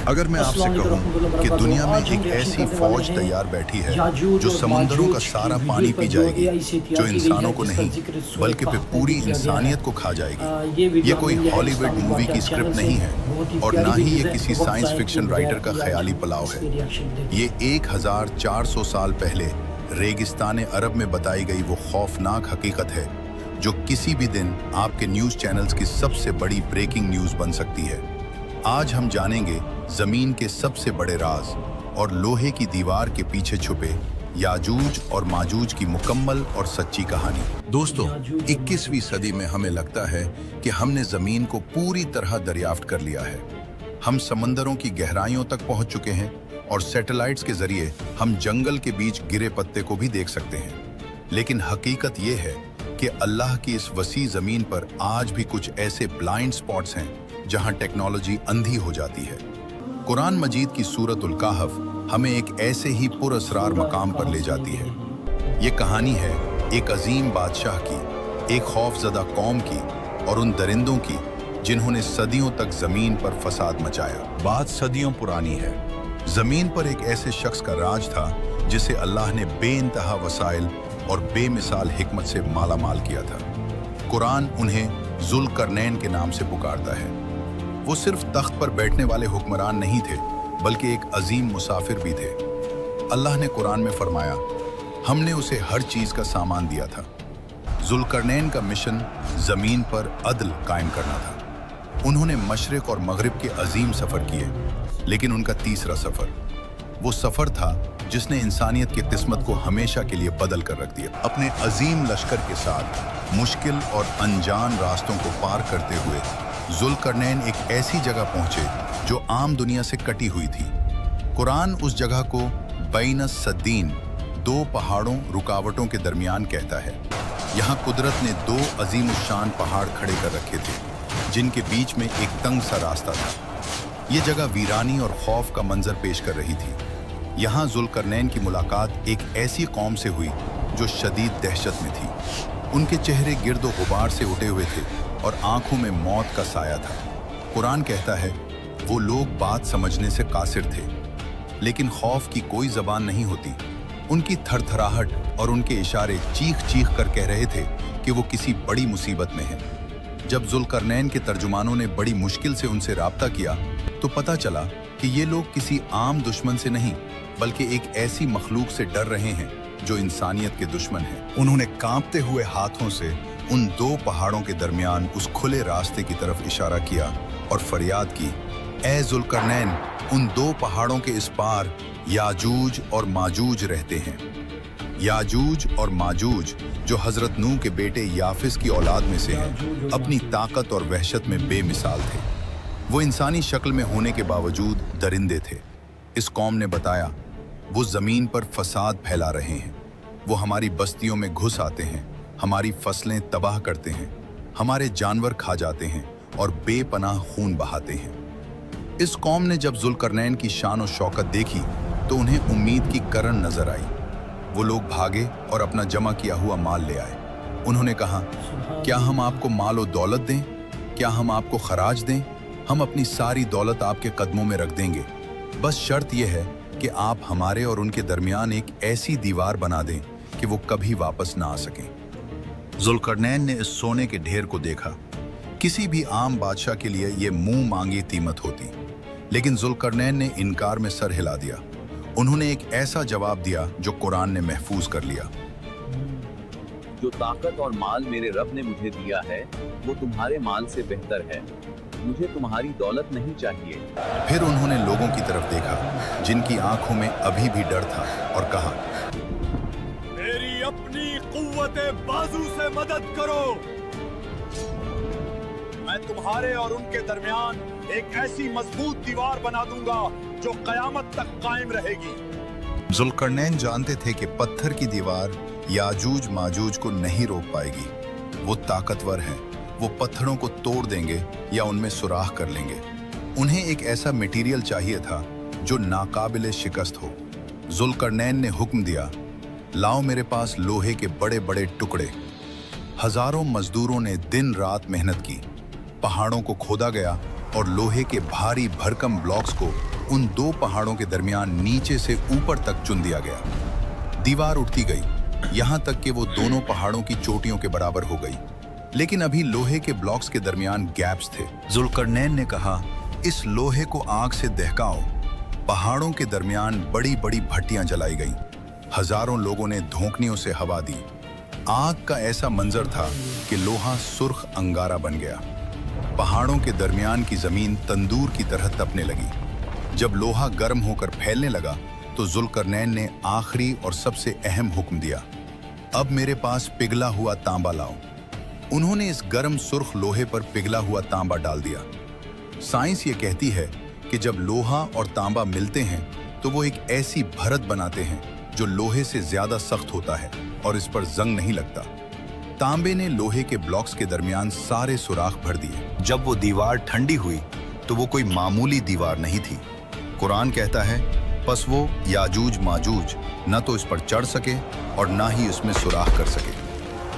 अगर मैं आपसे कहूं कि दुनिया में एक ऐसी फौज तैयार बैठी है जो समुंदरों का सारा पानी पी जाएगी, जो इंसानों को नहीं बल्कि फिर पूरी इंसानियत को खा जाएगी, ये कोई हॉलीवुड मूवी की स्क्रिप्ट नहीं है और ना ही ये किसी साइंस फिक्शन राइटर का ख्याली पलाव है। ये 1400 साल पहले रेगिस्तान अरब में बताई गई वो खौफनाक हकीकत है जो किसी भी दिन आपके न्यूज़ चैनल्स की सबसे बड़ी ब्रेकिंग न्यूज़ बन सकती है। आज हम जानेंगे जमीन के सबसे बड़े राज और लोहे की दीवार के पीछे छुपे याजूज और माजूज की मुकम्मल और सच्ची कहानी। दोस्तों, 21वीं सदी में हमें लगता है कि हमने जमीन को पूरी तरह दरियाफ्त कर लिया है। हम समंदरों की गहराइयों तक पहुंच चुके हैं और सैटेलाइट्स के जरिए हम जंगल के बीच गिरे पत्ते को भी देख सकते हैं। लेकिन हकीकत ये है कि अल्लाह की इस वसी जमीन पर आज भी कुछ ऐसे ब्लाइंड स्पॉट्स हैं जहां टेक्नोलॉजी अंधी हो जाती है। कुरान मजीद की सूरतुल कहफ हमें एक ऐसे ही पुरअसरार मकाम पर ले जाती है। ये कहानी है एक अजीम बादशाह की, एक खौफजदा कौम की और उन दरिंदों की जिन्होंने सदियों तक जमीन पर फसाद मचाया। बात सदियों पुरानी है। जमीन पर एक ऐसे शख्स का राज था जिसे अल्लाह ने बेइंतहा वसाइल और बेमिसाल हिकमत से माला माल किया था। कुरान उन्हें जुल्करनैन के नाम से पुकारता है। वो सिर्फ तख्त पर बैठने वाले हुक्मरान नहीं थे बल्कि एक अजीम मुसाफिर भी थे। अल्लाह ने कुरान में फरमाया, हमने उसे हर चीज का सामान दिया था। जुल्करनैन का मिशन जमीन पर अदल कायम करना था। उन्होंने मशरिक और मगरिब के अजीम सफर किए, लेकिन उनका तीसरा सफर वो सफर था जिसने इंसानियत की किस्मत को हमेशा के लिए बदल कर रख दिया। अपने अजीम लश्कर के साथ मुश्किल और अनजान रास्तों को पार करते हुए जुल्करनैन एक ऐसी जगह पहुंचे जो आम दुनिया से कटी हुई थी। कुरान उस जगह को बैन सद्दीन, दो पहाड़ों रुकावटों के दरमियान कहता है। यहाँ कुदरत ने दो अजीमुशान पहाड़ खड़े कर रखे थे जिनके बीच में एक तंग सा रास्ता था। ये जगह वीरानी और खौफ का मंजर पेश कर रही थी। यहाँ जुल्करनैन की मुलाकात एक ऐसी कौम से हुई जो शदीद दहशत में थी। उनके चेहरे गिर्द गुबार से उठे हुए थे और आंखों में मौत का साया था। कुरान कहता है, वो लोग बात समझने से कासिर थे, लेकिन खौफ की कोई जबान नहीं होती। उनकी थरथराहट और उनके इशारे चीख चीख कर कह रहे थे कि वो किसी बड़ी मुसीबत में हैं। जब जुल्करनैन के तर्जुमानों ने बड़ी मुश्किल से उनसे राब्ता किया तो पता चला कि ये लोग किसी आम दुश्मन से नहीं बल्कि एक ऐसी मखलूक से डर रहे हैं जो इंसानियत के दुश्मन है। उन्होंने कांपते हुए हाथों से उन दो पहाड़ों के दरमियान उस खुले रास्ते की तरफ इशारा किया और फरियाद की, ए जुल्करनैन, उन दो पहाड़ों के इस पार याजूज और माजूज रहते हैं। याजूज और माजूज जो हजरत नूह के बेटे याफिस की औलाद में से हैं, अपनी ताकत और वहशत में बेमिसाल थे। वो इंसानी शक्ल में होने के बावजूद दरिंदे थे। इस कौम ने बताया, वो जमीन पर फसाद फैला रहे हैं। वो हमारी बस्तियों में घुस आते हैं, हमारी फसलें तबाह करते हैं, हमारे जानवर खा जाते हैं और बेपनाह खून बहाते हैं। इस कौम ने जब जुल्करनैन की शान और शौकत देखी तो उन्हें उम्मीद की करन नजर आई। वो लोग भागे और अपना जमा किया हुआ माल ले आए। उन्होंने कहा, क्या हम आपको माल और दौलत दें? क्या हम आपको खराज दें? हम अपनी सारी दौलत आपके कदमों में रख देंगे। बस शर्त यह है कि आप हमारे और उनके दरमियान एक ऐसी दीवार बना दें कि वो कभी वापस ना आ सकें। जुल्करनैन ने इस सोने के ढेर को देखा। किसी भी आम बादशाह के लिए ये मुंह मांगी कीमत होती, लेकिन जुल्करनैन ने इनकार में सर हिला दिया। उन्होंने एक ऐसा जवाब दिया जो कुरान ने महफूज कर लिया। जो ताकत और माल मेरे रब ने मुझे दिया है वो तुम्हारे माल से बेहतर है। मुझे तुम्हारी दौलत नहीं चाहिए। फिर उन्होंने लोगों की तरफ देखा जिनकी आंखों में अभी भी डर था और कहा, मेरी अपनी कुव्वते बाजू से मदद करो। मैं तुम्हारे और उनके दरमियान एक ऐसी मजबूत दीवार बना दूंगा जो कयामत तक कायम रहेगी। जुल्करनैन जानते थे कि पत्थर की दीवार याजूज माजूज को नहीं रोक पाएगी। वो ताकतवर हैं, वो पत्थरों को तोड़ देंगे या उनमें सुराख कर लेंगे। उन्हें एक ऐसा मटेरियल चाहिए था जो नाकाबिले शिकस्त हो। जुल्करनैन ने हुक्म दिया, लाओ मेरे पास लोहे के बड़े बड़े टुकड़े। हजारों मजदूरों ने दिन रात मेहनत की। पहाड़ों को खोदा गया और लोहे के भारी भरकम ब्लॉक्स को उन दो पहाड़ों के दरमियान नीचे से ऊपर तक चुन दिया गया। दीवार उठती गई, यहाँ तक कि वो दोनों पहाड़ों की चोटियों के बराबर हो गई, लेकिन अभी लोहे के ब्लॉक्स के दरमियान गैप्स थे। जुल्करनैन ने कहा, इस लोहे को आग से दहकाओ। पहाड़ों के दरमियान बड़ी बड़ी भट्टियां जलाई गईं। हजारों लोगों ने धोंकनियों से हवा दी। आग का ऐसा मंजर था कि लोहा सुर्ख अंगारा बन गया। पहाड़ों के दरमियान की जमीन तंदूर की तरह तपने लगी। जब लोहा गर्म होकर फैलने लगा तो जुल्करनैन ने आखिरी और सबसे अहम हुक्म दिया, अब मेरे पास पिघला हुआ तांबा लाओ। उन्होंने इस गर्म सुर्ख लोहे पर पिघला हुआ तांबा डाल दिया। साइंस ये कहती है कि जब लोहा और तांबा मिलते हैं तो वो एक ऐसी भरत बनाते हैं जो लोहे से ज्यादा सख्त होता है और इस पर जंग नहीं लगता। तांबे ने लोहे के ब्लॉक्स के दरमियान सारे सुराख भर दिए। जब वो दीवार ठंडी हुई तो वो कोई मामूली दीवार नहीं थी। कुरान कहता है, बस वो याजूज माजूज न तो इस पर चढ़ सके और ना ही उसमें सुराख कर सके।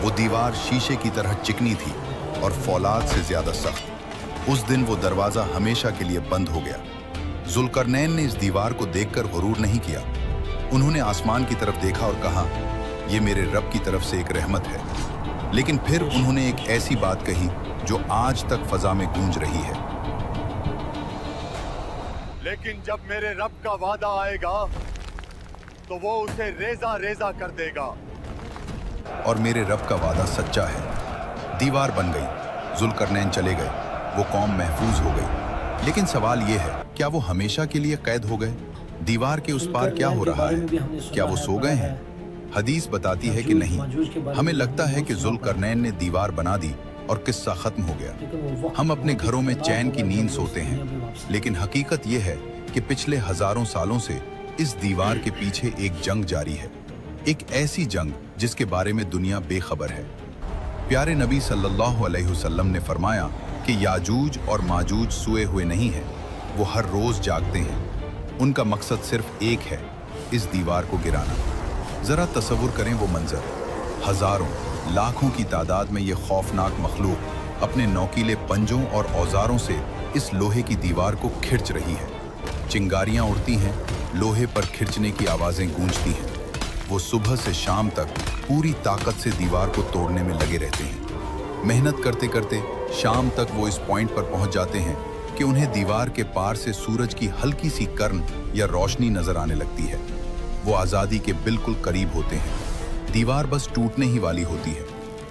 वो दीवार शीशे की तरह चिकनी थी और फौलाद से ज्यादा सख्त। उस दिन वो दरवाजा हमेशा के लिए बंद हो गया। जुल्करनैन ने इस दीवार को देखकर गुरूर नहीं किया। उन्होंने आसमान की तरफ देखा और कहा, यह मेरे रब की तरफ से एक रहमत है। लेकिन फिर उन्होंने एक ऐसी बात कही जो आज तक फजा में गूंज रही है, लेकिन जब मेरे रब का वादा आएगा तो वो उसे रेजा रेजा कर देगा। और मेरे रब का वादा सच्चा है। दीवार बन गई, जुल्करनैन चले गए, वो कौम महफूज हो गई। लेकिन सवाल ये है, क्या वो हमेशा के लिए कैद हो गए? दीवार के उस पार क्या हो रहा है? क्या वो सो गए हैं? हदीस बताती है कि नहीं। हमें लगता है कि जुल्करनैन ने दीवार बना दी और किस्सा खत्म हो गया। हम अपने घरों में चैन की नींद सोते हैं, लेकिन हकीकत यह है कि पिछले हजारों सालों से इस दीवार के पीछे एक जंग जारी है। एक ऐसी जंग जिसके बारे में दुनिया बेखबर है। प्यारे नबी सल्लल्लाहु अलैहि वसल्लम ने फरमाया कि याजूज और माजूज सोए हुए नहीं हैं, वो हर रोज जागते हैं। उनका मकसद सिर्फ एक है, इस दीवार को गिराना। जरा तसव्वुर करें वो मंजर, हजारों लाखों की तादाद में ये खौफनाक मखलूक अपने नौकीले पंजों और औजारों से इस लोहे की दीवार को खिंच रही है। चिंगारियां उड़ती हैं, लोहे पर खिंचने की आवाजें गूंजती हैं। वो सुबह से शाम तक पूरी ताकत से दीवार को तोड़ने में लगे रहते हैं। मेहनत करते करते शाम तक वो इस पॉइंट पर पहुंच जाते हैं कि उन्हें दीवार के पार से सूरज की हल्की सी कर्न या रोशनी नजर आने लगती है। वो आज़ादी के बिल्कुल करीब होते हैं। दीवार बस टूटने ही वाली होती है।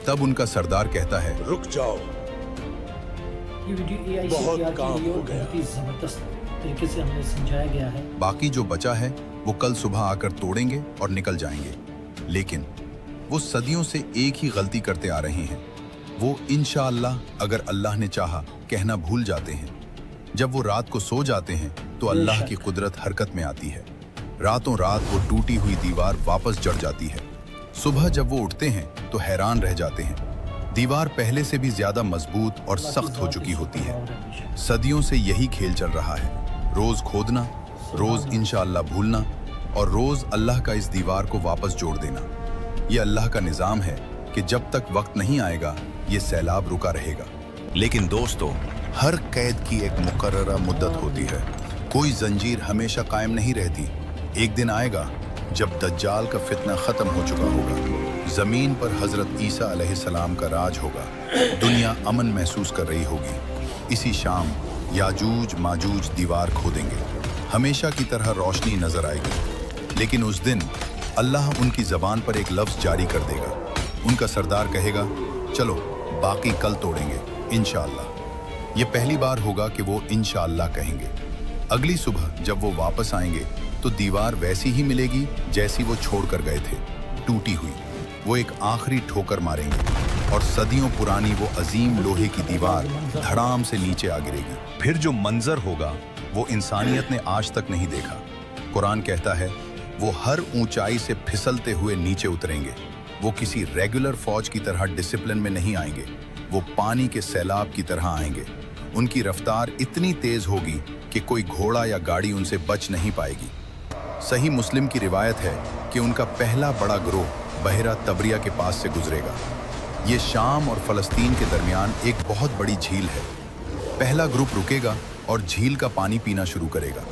तब उनका सरदार कहता है, रुक जाओ, बहुत काम हो गया। जबरदस्त तरीके से हमने समझाया गया है। बाकी जो बचा है वो कल सुबह आकर तोड़ेंगे और निकल जाएंगे। लेकिन वो सदियों से एक ही गलती करते आ रहे हैं। वो इंशाअल्लाह, अगर अल्लाह ने चाहा, कहना भूल जाते हैं। जब वो रात को सो जाते हैं तो अल्लाह की कुदरत हरकत में आती है। रातों रात वो टूटी हुई दीवार वापस जड़ जाती है। सुबह जब वो उठते हैं तो हैरान रह जाते हैं। दीवार पहले से भी ज्यादा मजबूत और सख्त हो चुकी होती है। सदियों से यही खेल चल रहा है, रोज खोदना, रोज इंशाअल्लाह भूलना और रोज अल्लाह का इस दीवार को वापस जोड़ देना। ये अल्लाह का निज़ाम है कि जब तक वक्त नहीं आएगा ये सैलाब रुका रहेगा। लेकिन दोस्तों, हर कैद की एक मुकर्ररा मुद्दत होती है। कोई जंजीर हमेशा कायम नहीं रहती। एक दिन आएगा जब दज्जाल का फितना खत्म हो चुका होगा। जमीन पर हजरत ईसा अलैहिस्सलाम का राज होगा। दुनिया अमन महसूस कर रही होगी। इसी शाम याजूज माजूज दीवार खोदेंगे। हमेशा की तरह रोशनी नजर आएगी। लेकिन उस दिन अल्लाह उनकी जबान पर एक लफ्ज जारी कर देगा। उनका सरदार कहेगा, चलो बाकी कल तोड़ेंगे इंशाअल्लाह। ये पहली बार होगा कि वो इंशाअल्लाह कहेंगे। अगली सुबह जब वो वापस आएंगे तो दीवार वैसी ही मिलेगी जैसी वो छोड़ कर गए थे, टूटी हुई। वो एक आखिरी ठोकर मारेंगे और सदियों पुरानी वो अजीम लोहे की दीवार धड़ाम से नीचे आ गिरेगी। फिर जो मंजर होगा वो इंसानियत ने आज तक नहीं देखा। कुरान कहता है, वो हर ऊंचाई से फिसलते हुए नीचे उतरेंगे। वो किसी रेगुलर फौज की तरह डिसिप्लिन में नहीं आएंगे। वो पानी के सैलाब की तरह आएंगे। उनकी रफ्तार इतनी तेज होगी कि कोई घोड़ा या गाड़ी उनसे बच नहीं पाएगी। सही मुस्लिम की रिवायत है कि उनका पहला बड़ा गिरोह बहरा तबरिया के पास से गुजरेगा। ये शाम और फलस्तीन के दरमियान एक बहुत बड़ी झील है। पहला ग्रुप रुकेगा और झील का पानी पीना शुरू करेगा।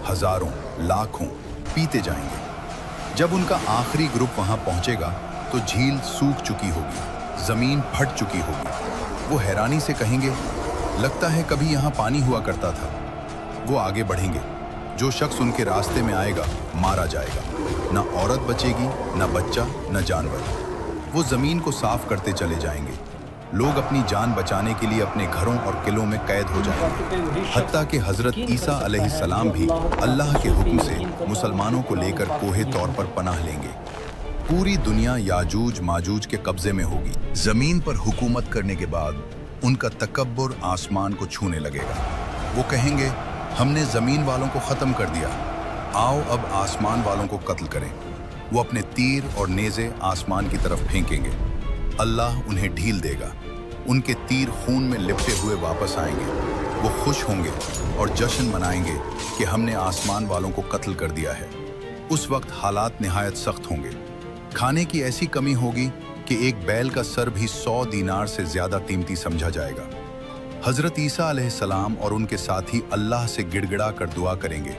हजारों, लाखों पीते जाएंगे। जब उनका आखिरी ग्रुप वहां पहुंचेगा तो झील सूख चुकी होगी, जमीन फट चुकी होगी। वो हैरानी से कहेंगे, लगता है कभी यहाँ पानी हुआ करता था। वो आगे बढ़ेंगे। जो शख्स उनके रास्ते में आएगा मारा जाएगा। न औरत बचेगी, न बच्चा, न जानवर। वो जमीन को साफ करते चले जाएंगे। लोग अपनी जान बचाने के लिए अपने घरों और किलों में कैद हो जाएंगे। हत्ता कि हजरत ईसा अलैहिस्सलाम भी अल्लाह के हुक्म से मुसलमानों को लेकर कोहे तौर पर पनाह लेंगे। पूरी दुनिया याजूज माजूज के कब्जे में होगी। जमीन पर हुकूमत करने के बाद उनका तकब्बुर आसमान को छूने लगेगा। वो कहेंगे, हमने जमीन वालों को खत्म कर दिया, आओ अब आसमान वालों को कत्ल करें। वो अपने तीर और नेज़े आसमान की तरफ फेंकेंगे। अल्लाह उन्हें ढील देगा। उनके तीर खून में लिपटे हुए वापस आएंगे। वो खुश होंगे और जश्न मनाएंगे कि हमने आसमान वालों को कत्ल कर दिया है। उस वक्त हालात निहायत सख्त होंगे। खाने की ऐसी कमी होगी कि एक बैल का सर भी 100 दीनार से ज्यादा कीमती समझा जाएगा। हजरत ईसा अलैहिस्सलाम और उनके साथी अल्लाह से गिड़गिड़ा कर दुआ करेंगे,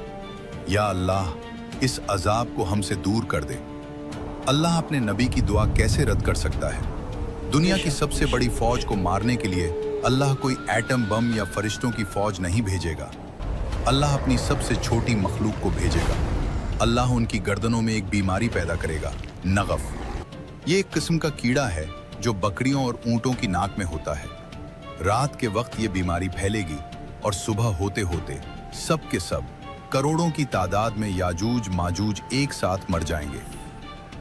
या अल्लाह इस अजाब को हमसे दूर कर दे। अल्लाह अपने नबी की दुआ कैसे रद्द कर सकता है? दुनिया की सबसे बड़ी फौज को मारने के लिए अल्लाह कोई एटम बम या फरिश्तों की फौज नहीं भेजेगा। अल्लाह अपनी सबसे छोटी मखलूक को भेजेगा। अल्लाह उनकी गर्दनों में एक बीमारी पैदा करेगा, नगफ। ये एक किस्म का कीड़ा है जो बकरियों और ऊंटों की नाक में होता है। रात के वक्त ये बीमारी फैलेगी और सुबह होते होते सब के सब करोड़ों की तादाद में याजूज माजूज एक साथ मर जाएंगे।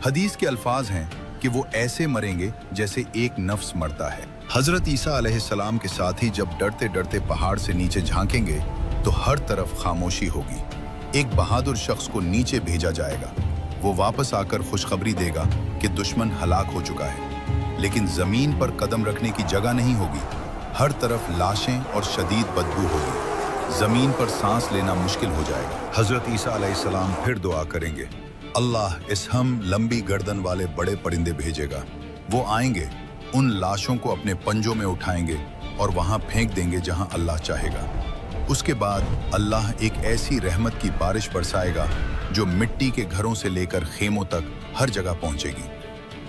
हदीस के अल्फाज हैं कि वो ऐसे मरेंगे जैसे एक नफ्स मरता है। हजरत ईसा अलैहिस्सलाम के साथी जब डरते डरते पहाड़ से नीचे झांकेंगे तो हर तरफ खामोशी होगी। एक बहादुर शख्स को नीचे भेजा जाएगा। वो वापस आकर खुशखबरी देगा कि दुश्मन हलाक हो चुका है, लेकिन जमीन पर कदम रखने की जगह नहीं होगी। हर तरफ लाशें और शदीद बदबू होगी। जमीन पर सांस लेना मुश्किल हो जाएगा। हजरत ईसा अलैहिस्सलाम फिर दुआ करेंगे, अल्लाह इस हम लंबी गर्दन वाले बड़े परिंदे भेजेगा। वो आएंगे, उन लाशों को अपने पंजों में उठाएंगे और वहां फेंक देंगे जहां अल्लाह चाहेगा। उसके बाद अल्लाह एक ऐसी रहमत की बारिश बरसाएगा जो मिट्टी के घरों से लेकर खेमों तक हर जगह पहुंचेगी।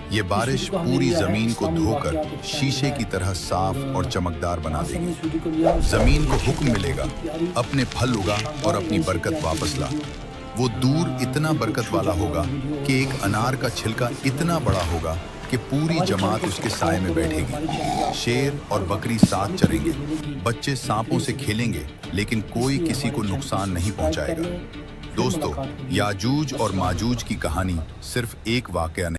ये बारिश पूरी जमीन को धोकर शीशे की तरह साफ और चमकदार बना देगी। जमीन को हुक्म मिलेगा, अपने फल उगा और अपनी बरकत वापस ला। वो दूर इतना बरकत वाला होगा कि एक अनार का छिलका इतना बड़ा होगा कि पूरी जमात उसके साए में बैठेगी। शेर और बकरी साथ चरेंगे। बच्चे सांपों से खेलेंगे, लेकिन कोई किसी को नुकसान नहीं पहुंचाएगा। दोस्तों, याजूज और माजूज की कहानी सिर्फ एक वाकया नहीं